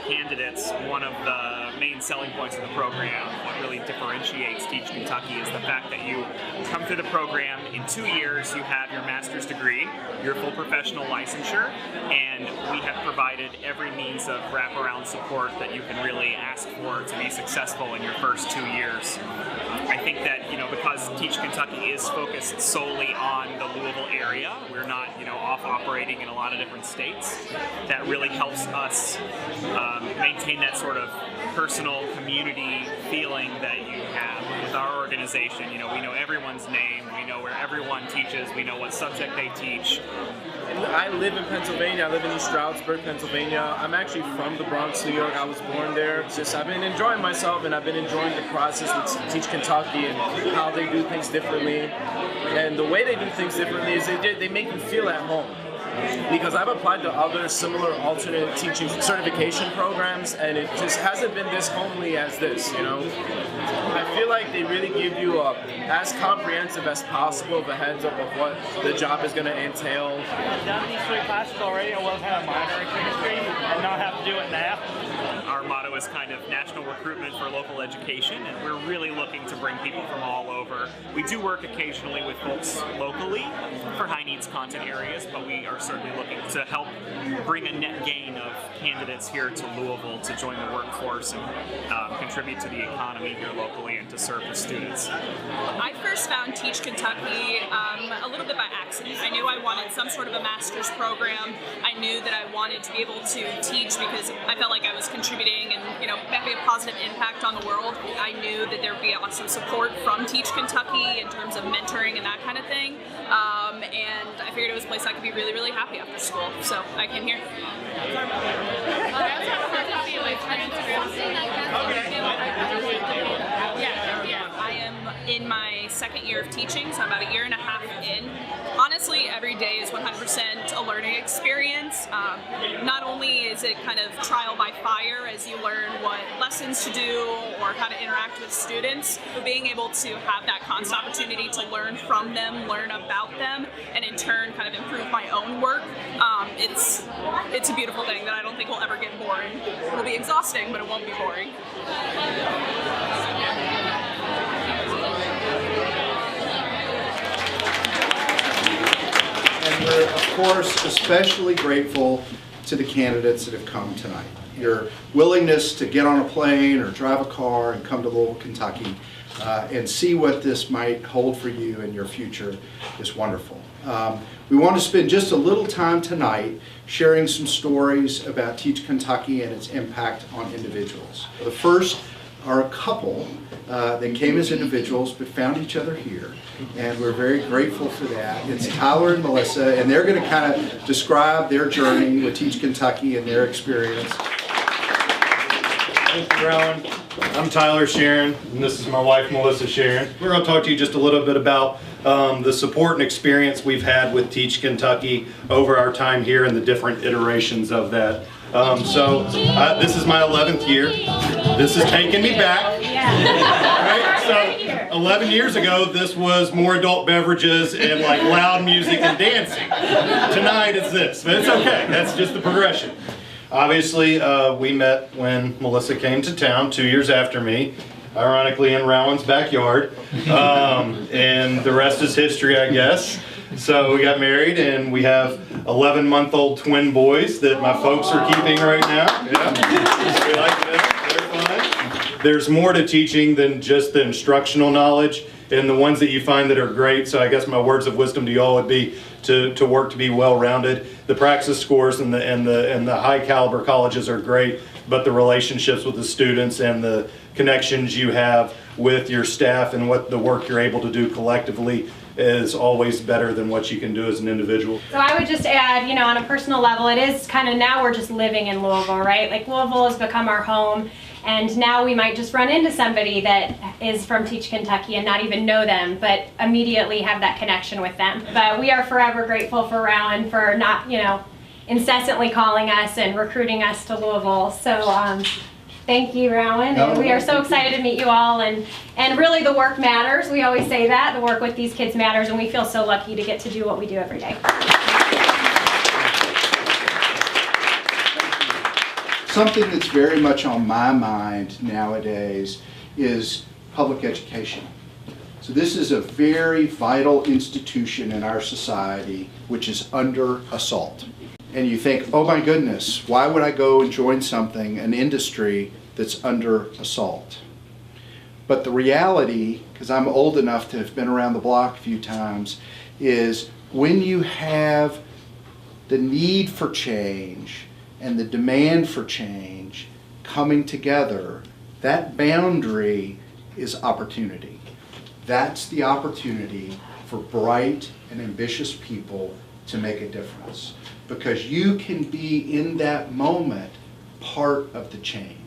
candidates, one of the main selling points of the program, what really differentiates Teach Kentucky, is the fact that you come through the program in 2 years, you have your master's degree, your full professional licensure, and we have provided every means of wraparound support that you can really ask for to be successful in your first 2 years. I think that, because Teach Kentucky is focused solely on the Louisville area, we're not, off operating in a lot of different states. That really helps us maintain that sort of personal community feeling that you have with our organization. We know everyone's name, we know where everyone teaches, we know what subject they teach. I live in Pennsylvania. I live in East Stroudsburg, Pennsylvania. I'm actually from the Bronx, New York. I was born there. It's just I've been enjoying myself, and I've been enjoying the process with Teach Kentucky and how they do things differently. And the way they do things differently is they make you feel at home. Because I've applied to other similar alternate teaching certification programs, and it just hasn't been this homely as this, I feel like they really give you as comprehensive as possible of a heads up of what the job is going to entail. I've done these 3 classes already. I will have a minor in chemistry and not have to do it now. Our motto is kind of national recruitment for local education, and we're really looking to bring people from all over. We do work occasionally with folks locally for high needs content areas, but we are certainly looking to help bring a net gain of candidates here to Louisville to join the workforce and contribute to the economy here locally and to serve the students. I first found Teach Kentucky a little bit by accident. I knew I wanted some sort of a master's program. I knew that I wanted to be able to teach because I felt like I was contributing and having a positive impact on the world. I knew that there would be awesome support from Teach Kentucky in terms of mentoring and that kind of thing. And I figured it was a place I could be really, really happy after school. So I came here. I am in my 2nd year of teaching, so I'm about 1.5 years in. Honestly, every day is 100% a learning experience. Not only is it kind of trial by fire as you learn what lessons to do or how to interact with students, but being able to have that constant opportunity to learn from them, learn about them, and in turn kind of improve my own work, it's a beautiful thing that I don't think will ever get boring. It'll be exhausting, but it won't be boring. And we're, of course, especially grateful to the candidates that have come tonight. Your willingness to get on a plane or drive a car and come to Louisville, Kentucky, and see what this might hold for you in your future is wonderful. We want to spend just a little time tonight sharing some stories about Teach Kentucky and its impact on individuals. The first are a couple that came as individuals but found each other here, and we're very grateful for that. It's Tyler and Melissa, and they're going to kind of describe their journey with Teach Kentucky and their experience. Thank you, Rowan. I'm Tyler Sharon, and this is my wife, Melissa Sharon. We're going to talk to you just a little bit about the support and experience we've had with Teach Kentucky over our time here and the different iterations of that. This is my 11th year. This is taking me back. Right? So 11 years ago, this was more adult beverages and like loud music and dancing. Tonight it's this, but it's okay. That's just the progression. Obviously, we met when Melissa came to town 2 years after me, ironically in Rowan's backyard, and the rest is history, I guess. So we got married, and we have 11-month-old twin boys that my folks are keeping right now. Yeah, we like them. They're fun. There's more to teaching than just the instructional knowledge, and the ones that you find that are great. So I guess my words of wisdom to y'all would be to work to be well-rounded. The praxis scores and the high-caliber colleges are great, but the relationships with the students and the connections you have with your staff and what the work you're able to do collectively is always better than what you can do as an individual. So I would just add, on a personal level, it is kind of now we're just living in Louisville, right? Like Louisville has become our home, and now we might just run into somebody that is from Teach Kentucky and not even know them, but immediately have that connection with them. But we are forever grateful for Rowan for not, incessantly calling us and recruiting us to Louisville. So thank you, Rowan. And we are so excited to meet you all, and really the work matters. We always say that. The work with these kids matters, and we feel so lucky to get to do what we do every day. something that's very much on my mind nowadays is public education. So this is a very vital institution in our society which is under assault. And you think, oh my goodness, why would I go and join something, an industry that's under assault? But the reality, because I'm old enough to have been around the block a few times, is when you have the need for change and the demand for change coming together, that boundary is opportunity. That's the opportunity for bright and ambitious people to make a difference. Because you can be in that moment part of the change.